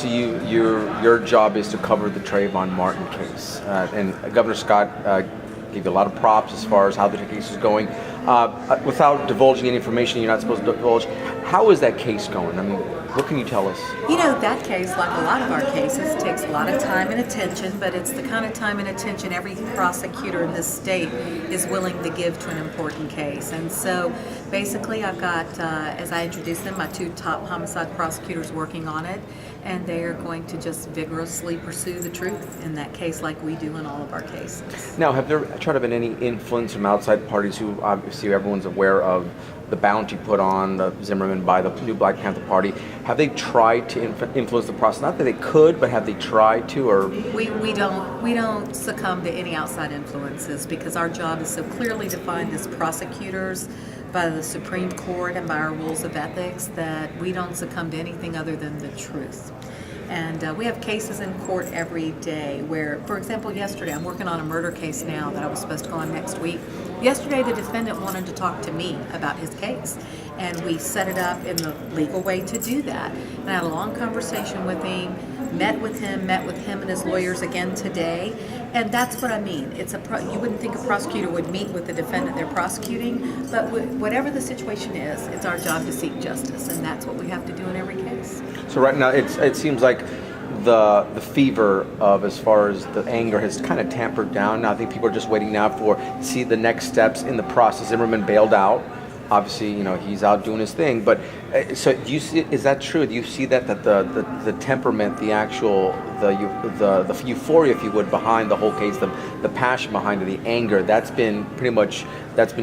So your job is to cover the Trayvon Martin case, and Governor Scott gave you a lot of props as far as how the case is going. Without divulging any information you're not supposed to divulge, how is that case going? I mean, what can you tell us? You know, that case, like a lot of our cases, takes a lot of time and attention, but it's the kind of time and attention every prosecutor in this state is willing to give to an important case. And so basically I've got, as I introduced them, my two top homicide prosecutors working on it, and they are going to just vigorously pursue the truth in that case like we do in all of our cases. Now, have there tried to been any influence from outside parties who obviously everyone's aware of the bounty put on the Zimmerman by the new Black Panther Party? Have they tried to influence the process? Not that they could, but have they tried to? Or we don't succumb to any outside influences because our job is so clearly defined as prosecutors by the Supreme Court and by our rules of ethics that we don't succumb to anything other than the truth. And we have cases in court every day where, for example, yesterday, I'm working on a murder case now that I was supposed to go on next week. Yesterday, the defendant wanted to talk to me about his case, and we set it up in the legal way to do that. And I had a long conversation with him, met with him and his lawyers again today, and that's what I mean. You wouldn't think a prosecutor would meet with the defendant they're prosecuting, but whatever the situation is, it's our job to seek justice, and that's what we have to do in every case. So right now, it seems like the fever of as far as the anger has kind of tampered down. Now I think people are just waiting now to see the next steps in the process. Zimmerman bailed out. Obviously, he's out doing his thing. But so do you see? Is that true? Do you see that the temperament, the actual the euphoria, if you would, behind the whole case, the passion behind it, the anger, that's been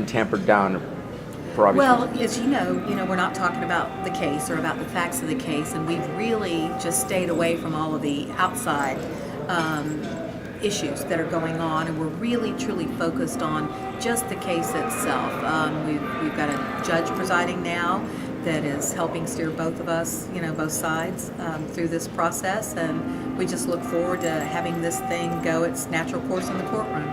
tampered down? Well, as you know, we're not talking about the case or about the facts of the case, and we've really just stayed away from all of the outside issues that are going on, and we're really truly focused on just the case itself. We've got a judge presiding now that is helping steer both of us, both sides, through this process, and we just look forward to having this thing go its natural course in the courtroom.